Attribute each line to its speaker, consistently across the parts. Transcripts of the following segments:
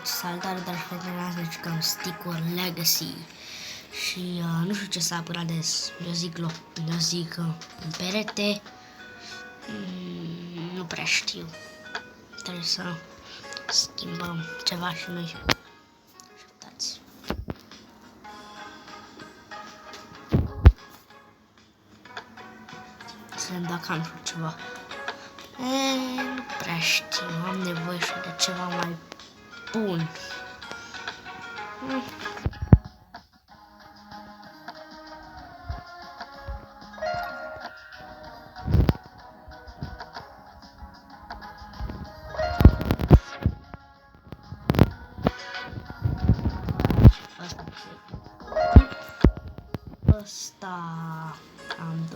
Speaker 1: salutare, dragi prieteni, astăzi jucăm Stick-War Legacy. Și nu știu ce s-a apărat de eu zic în perete. Nu prea știu. Trebuie să schimbăm ceva și noi. Uitați. Să vedem dacă am făcut ceva. Nu prea știu, am nevoie și de ceva mai bun.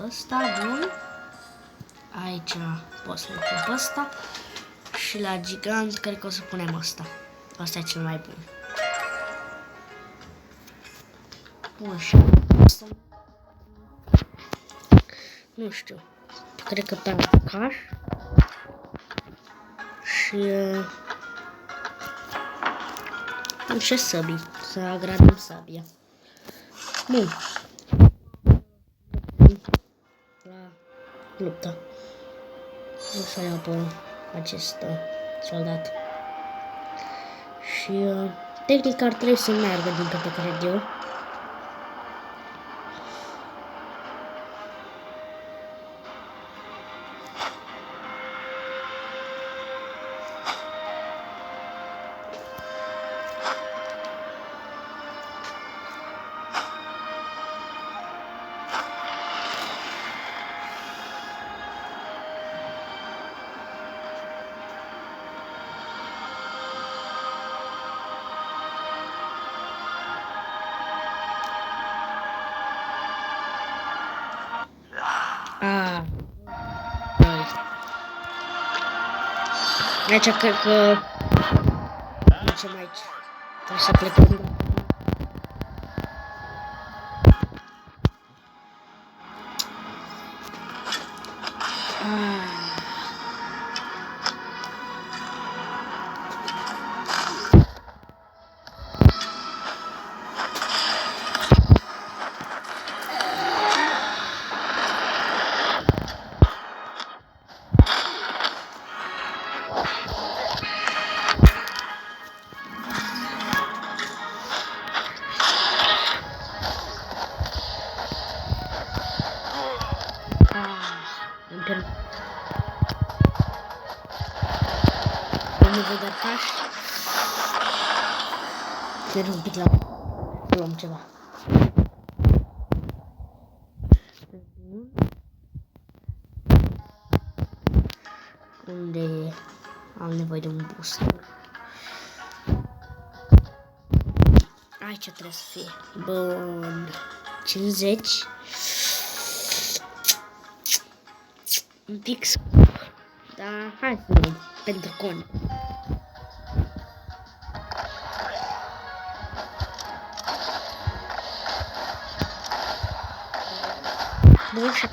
Speaker 1: Ăsta, bun. Aici pot să-l pun pe ăsta. Și la gigant cred că o să punem ăsta. Ăsta e cel mai bun. Bun, și ăsta. Nu știu. Cred că pe caș. Și săbii. Să agradăm sabia. Bun. La luptă. O să iau pe acest soldat. Și tehnic ar trebui să meargă din câte cred eu. Aici cred că mergem aici. Trebuie să plecăm. Nu văd de caș. Trebuie un pic la luăm ceva. Unde am nevoie de un boost. Aici trebuie să fie. Bun. 50. Un pic scump. Dar hai să vedem. Pentru coni. Bun, și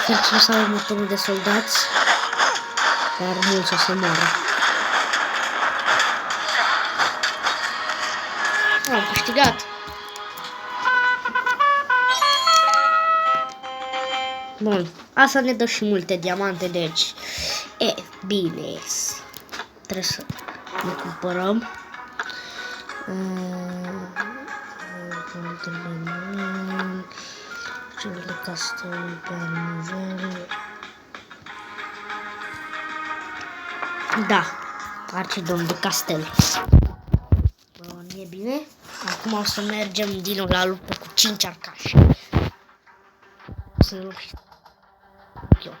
Speaker 1: facem să avem motorul de soldați, dar mulți o să moară. Am câștigat! Bun, asta ne dă și multe diamante, deci e bine. Trebuie să ne cumpărăm. Cel de castel pe nivel. Da, arcidom de castel. Bun, e bine. Acum o să mergem din nou la luptă cu 5 arcași. O să lupt eu.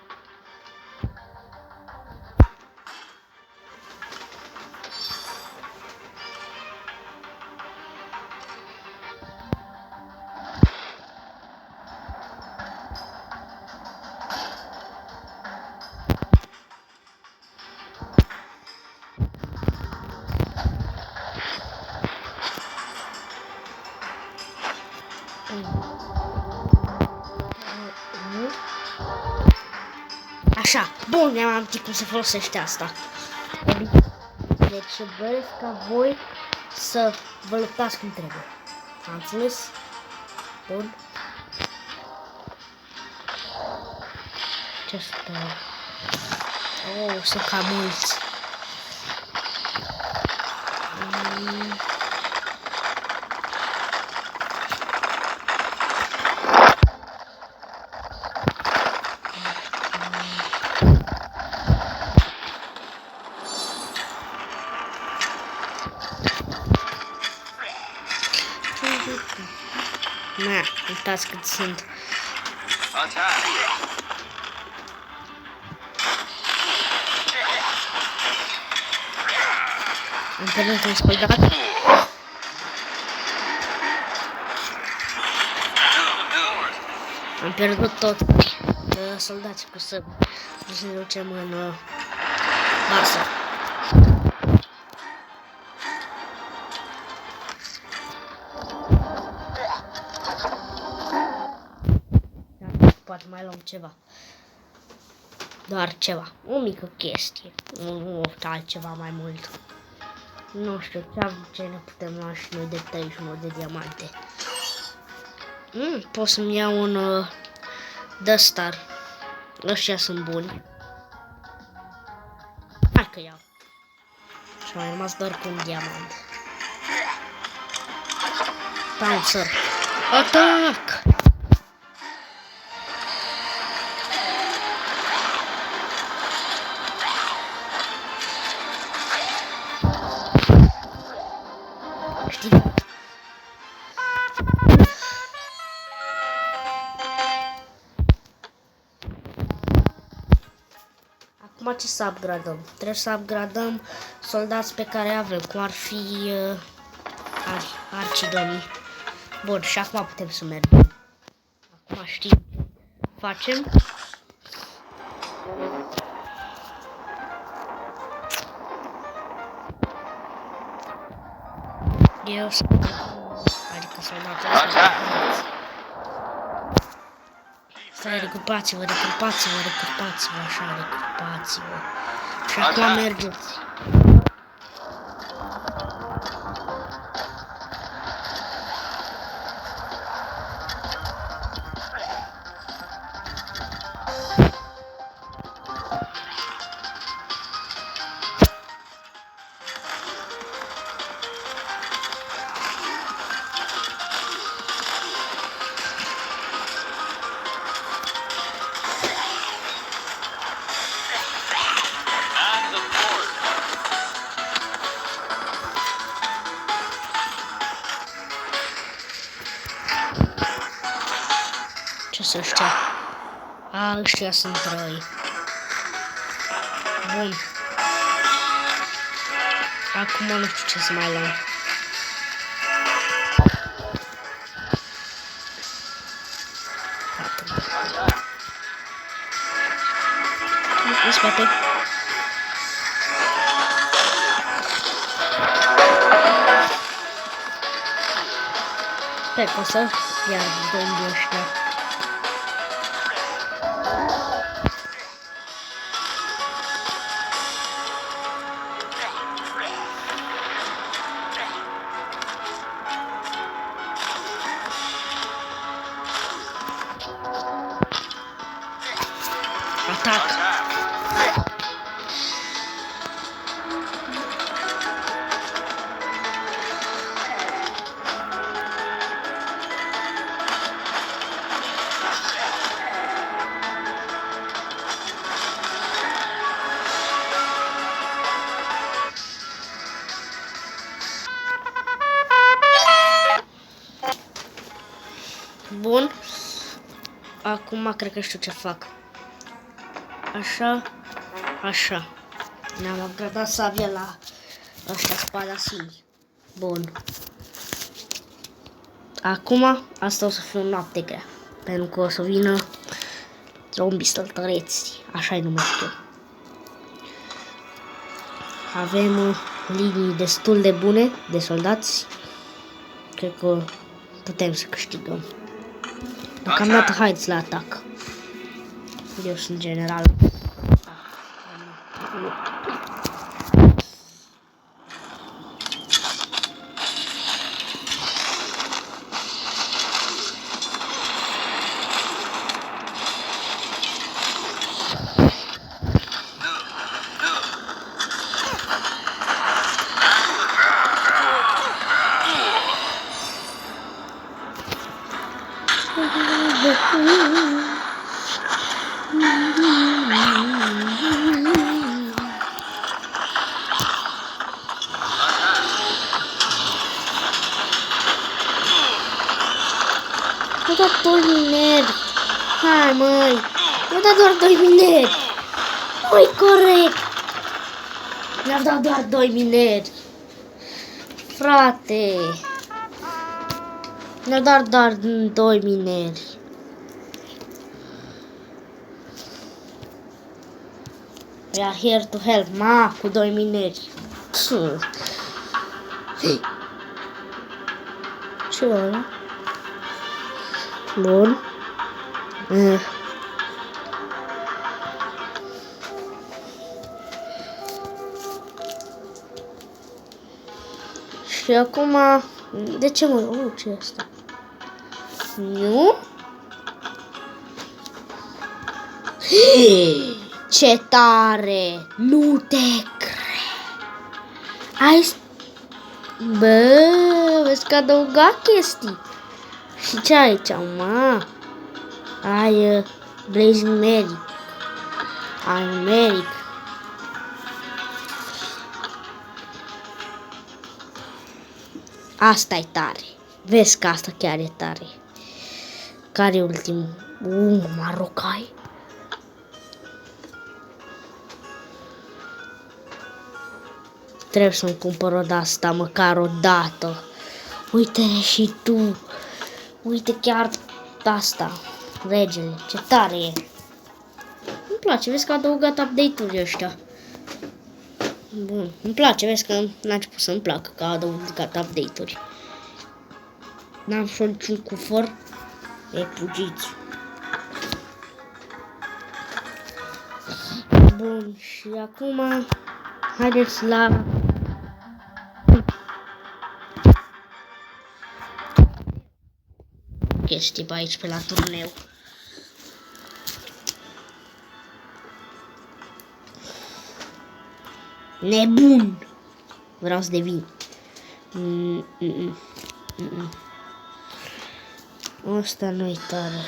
Speaker 1: Așa, bun, mi-am amintit cum se folosește asta. Deci doresc ca voi să vă luptați cum trebuie. Am înțeles? Bun. Ce stă? Oh, sunt cam mulți. Na, uitați cât sunt. Am pierdut un soldat. Am pierdut tot soldații cu să ne ducem în basă. Poate mai luăm ceva. Doar ceva. O mică chestie. Nu altceva mai mult. Nu știu ce ne putem lua și noi de 31 de diamante. Pot să-mi iau un The Star. Ăștia sunt buni. Hai că iau. Și mai rămas doar cu un diamant. Bouncer. Atac! Acum ce să upgradăm? Trebuie să upgradăm soldați pe care avem, cum ar fi arcidomii. Bun, și acum putem să mergem. Acum știm ce facem. Eu să... Adică soldații ăștia. Stai, recrupați-vă, recrupați-vă, recrupați-vă, așa, recrupați-vă. Și acum mergeți. Ce să ăștia? Ăștia sunt răi. Bun. Acum nu știu ce să mai luăm. În spate. Sper că o să iar zombii ăștia. Atac! Bun. Acum cred că știu ce fac. Așa, așa. Ne-am upgradat sabia la ăștia spadasini. Bun. Acum asta o să fie o noapte grea. Pentru că o să vină zombii stăltăreți. Așa-i numesc eu. Avem linii destul de bune de soldați. Cred că putem să câștigăm. Deocamdată haideți la atac. Eu sunt general. Mi-a dat 2 mineri. Hai, măi. Mi-a dat doar 2 mineri. Nu-i corect. Mi-a dat doar 2 mineri. Frate. Mi-a dat doar 2 mineri. We are here to help. Ma, cu 2 mineri. Ce ăla? Bun. Și acum... De ce mă... ce e asta? Nu? Ce tare! Nu te cred! Ai... Bă, vezi că adăuga chestii. Și ce ai aici, mă? Ai Blazing Medic. Ai Medic. Asta e tare. Vezi că asta chiar e tare. Care e ultimul? Marocai. Trebuie să-mi cumpăr o de-asta, măcar o dată. Uite-le și tu. Uite chiar asta. Regele, ce tare e. Îmi place, vezi că a adăugat update-uri ăștia. Bun, îmi place, vezi că n-a început să-mi placă că a adăugat update-uri. N-am și niciun cufăr. E pugiți. Bun, și acum haideți la... chestii pe aici, pe la turneu. Nebun! Vreau să devin. Asta nu-i tare.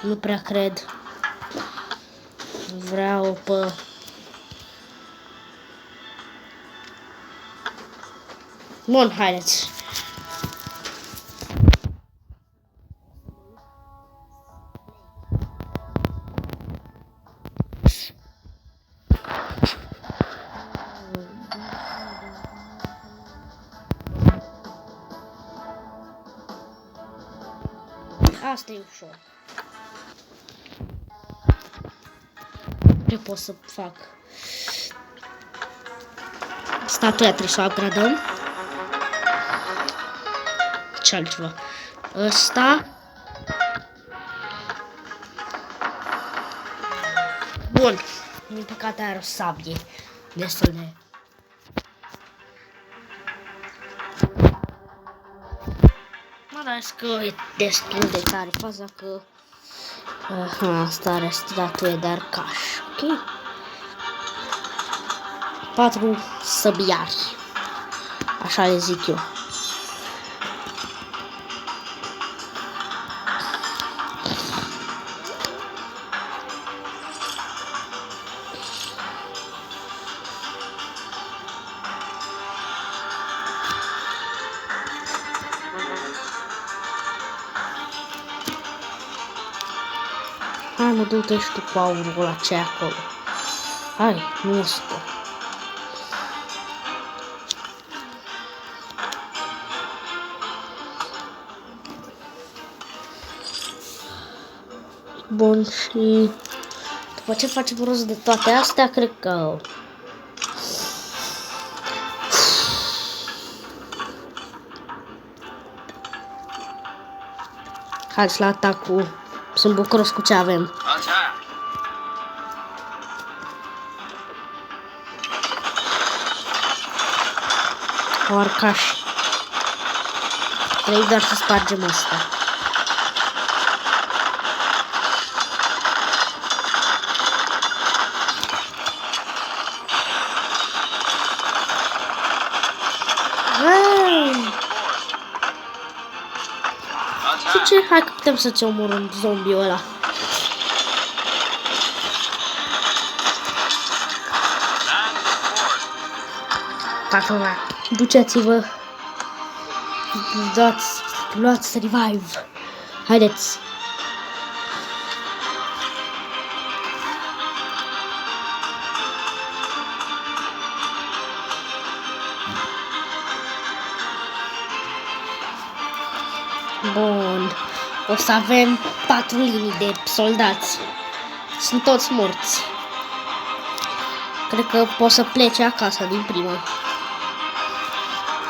Speaker 1: Nu prea cred. Vreau pe... Bun, haideți. Asta e ușor. Ce pot să fac? Statuia trebuie să o upgradăm. Ce altceva? Ăsta. Bun. Din păcate are o sabie. Destul de... Mă las că e destul de tare. Faza că... asta are statuie de arcaș. Ok? 4 săbiari. Așa le zic eu. Hai mă, du-te și tu cu aurul ăla ce acolo. Hai, nu mă supă. Bun, și după ce facem rost de toate astea, cred că... Hai la atacul. Sunt bucuros cu ce avem. Au arcași. Trebuie doar să spargem asta. Și ce? Hai că putem să-ți omorâm zombiul ăla. Toată lumea, duceți-vă. Luați revive. Haideți. Bun. O să avem 4 linii de soldați. Sunt toți morți. Cred că pot să plece acasă din prima.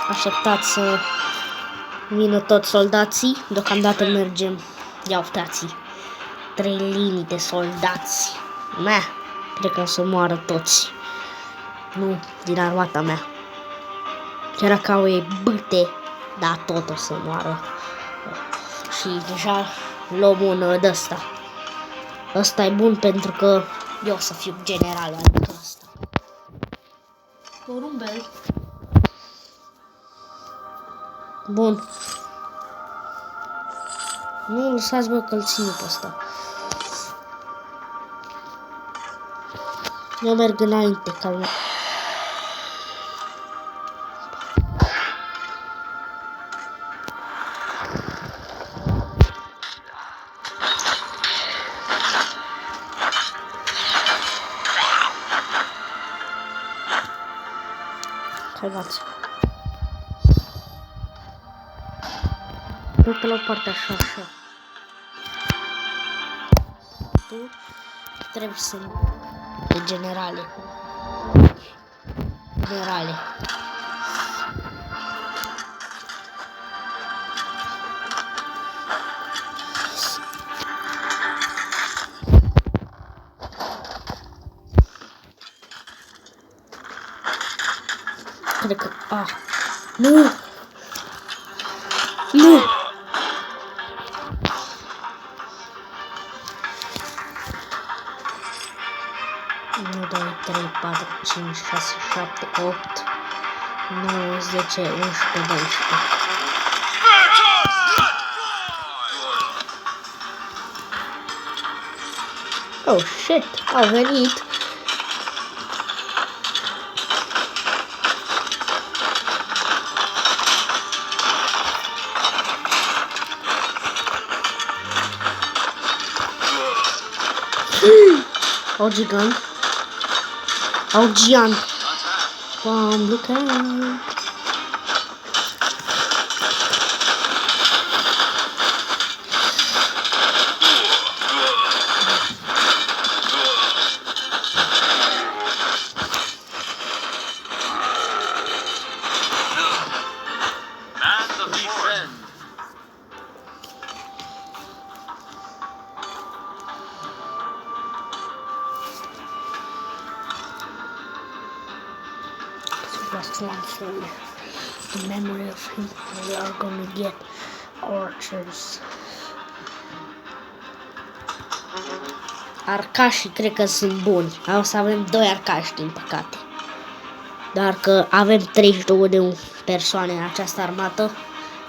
Speaker 1: Așteptați să vină toți soldații. Deocamdată mergem. Ia uitați. 3 linii de soldați. Mea. Cred că o să moară toți. Nu din armata mea. Chiar că au e bâte. Dar tot o să moară. Și deja luăm un de ăsta. Ăsta e bun pentru că eu o să fiu general adică ăsta. Porumbel. Bun. Nu lăsați bă că-l țin pe ăsta. Eu merg înainte, calma. Calmați. Nu pe la o parte așa. Tu trebuie să generale. Cred că... Nu! Nu! 1, 2, 3, 4, 5, 6, 7, 8, 9, 10, 11, 12. Oh shit, au venit. Au gigant. Au giant. Bam, look out. Last one for the memory of him. We are gonna get archers. Arcașii cred că sunt buni. O să avem 2 arcași din păcate. Dar că avem 32 de persoane în această armată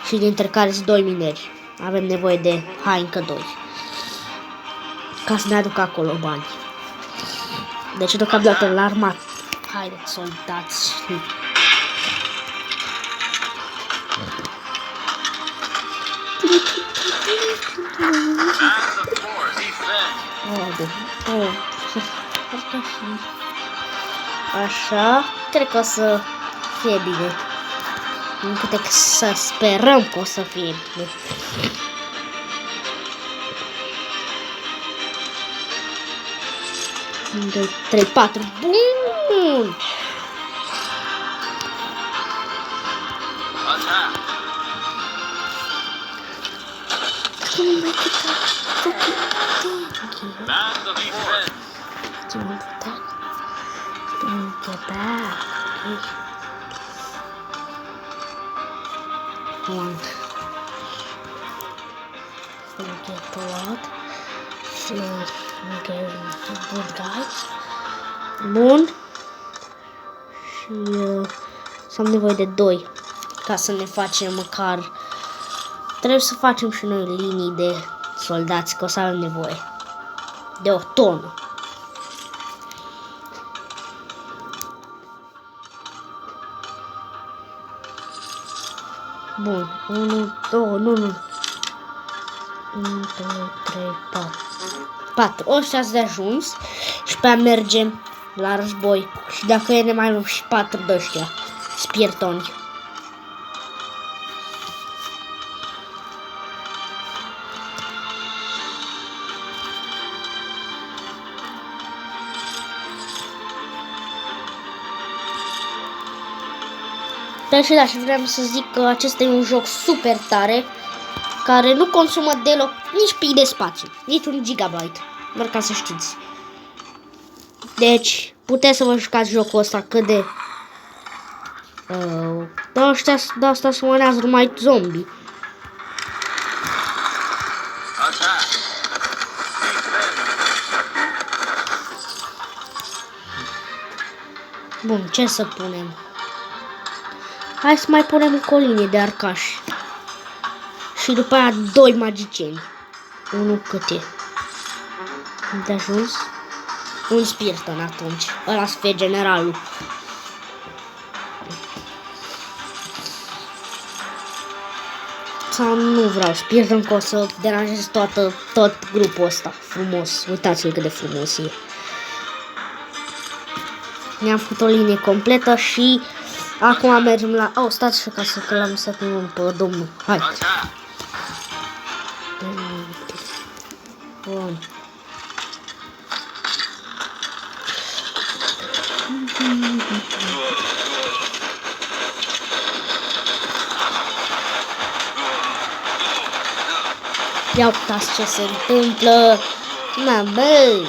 Speaker 1: și dintre care sunt 2 mineri. Avem nevoie de încă 2. Ca să ne aducă acolo bani. Deci deocamdată la armată. Haideți, soldați. Așa, cred că o să fie bine. Nu putem să sperăm că o să fie bine. 1, 2, 3, 4. Bun! Bun. Și să am nevoie de 2 ca să ne facem măcar. Trebuie să facem și noi linii de soldați, că o să avem nevoie de o tonă. Bun, 1, 2, nu. 1, 2, 3, 4. 4. Ăștia-s de ajuns și pe aia mergem la război. Și dacă e ne mai luăm și 4 de ăștia spirtoni. Și vreau să zic că acesta e un joc super tare, care nu consumă deloc nici pic de spațiu, nici un gigabyte, doar ca să știți. Deci, puteți să vă jucați jocul ăsta cât de... de asta sumănează numai zombie. Bun, ce să punem? Hai să mai punem o linie de arcași. Și după aia 2 magicieni. Unul cât e? De ajuns? Un spiriton atunci. Ăla să fie generalul. Sau nu vreau spiriton, că o să deranjez tot grupul ăsta. Frumos. Uitați-l cât de frumos e. Ne-am făcut o linie completă și acum mergem la... Oh, stați și ca să că l-am lăsat pe domnul. Hai. Bun. Ia uitați ce se întâmplă. Mamă.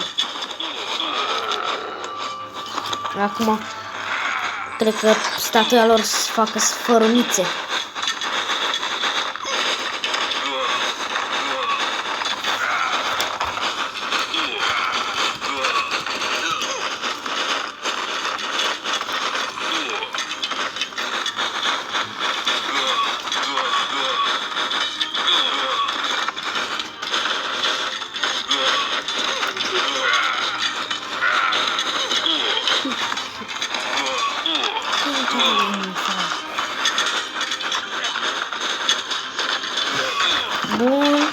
Speaker 1: Acum cred că statuia lor să facă sfărâmițe. Bun.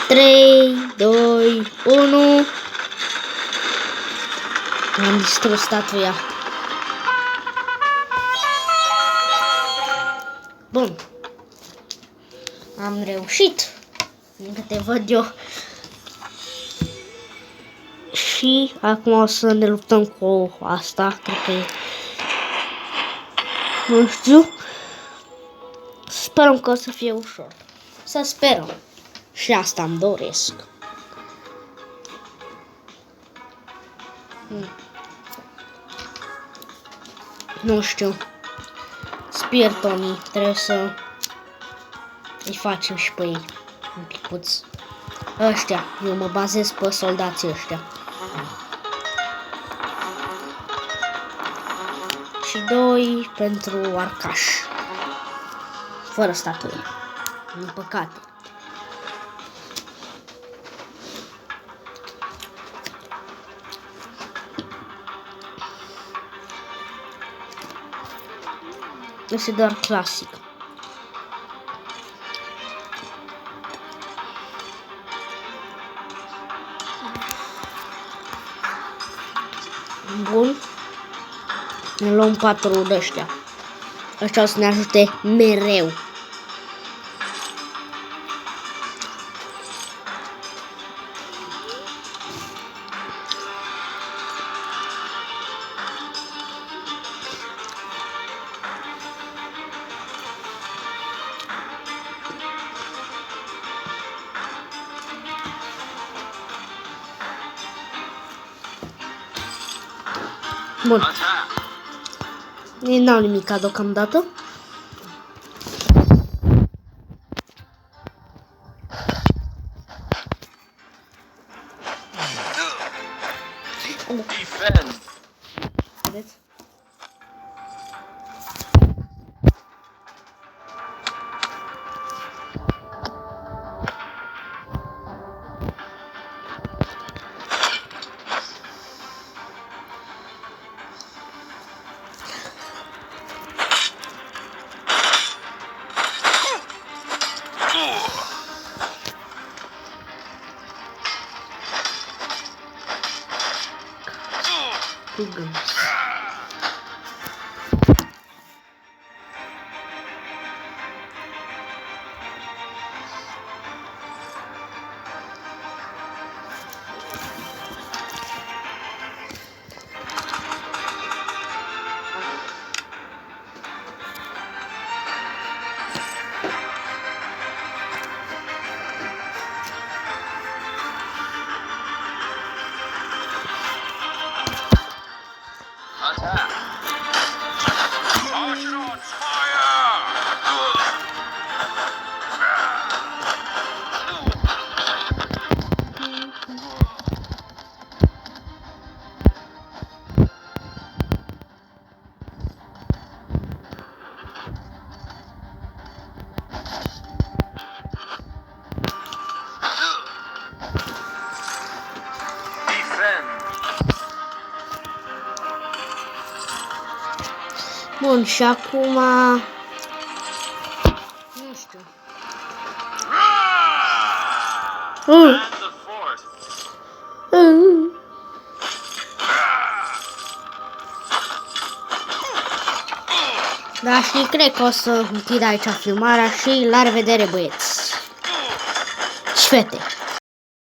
Speaker 1: 3, 2, 1. Am distrus statuia. Bun. Am reușit. Din câte văd eu. Și acum o să ne luptăm cu asta. Cred că e... Nu știu. Sperăm că o să fie ușor. Să sperăm. Și asta îmi doresc. Nu știu. Spiritonii trebuie să îi facem și pe ei. Un picuț. Ăștia. Eu mă bazez pe soldații ăștia. Și 2 pentru arcaș. Fără statuie. Din păcate. Este doar clasic. Bun. Ne luăm 4 de ăștia. Ăștia o să ne ajute mereu. Bun. N-au nimic deocamdată.
Speaker 2: Defend.
Speaker 1: Vedeți? Pugăm.
Speaker 2: Attack. Archons, fire! Defend.
Speaker 1: Bun, și acum... Nu știu.
Speaker 2: And the fort.
Speaker 1: Da, și cred că o să închid aici filmarea și la revedere, băieți și fete.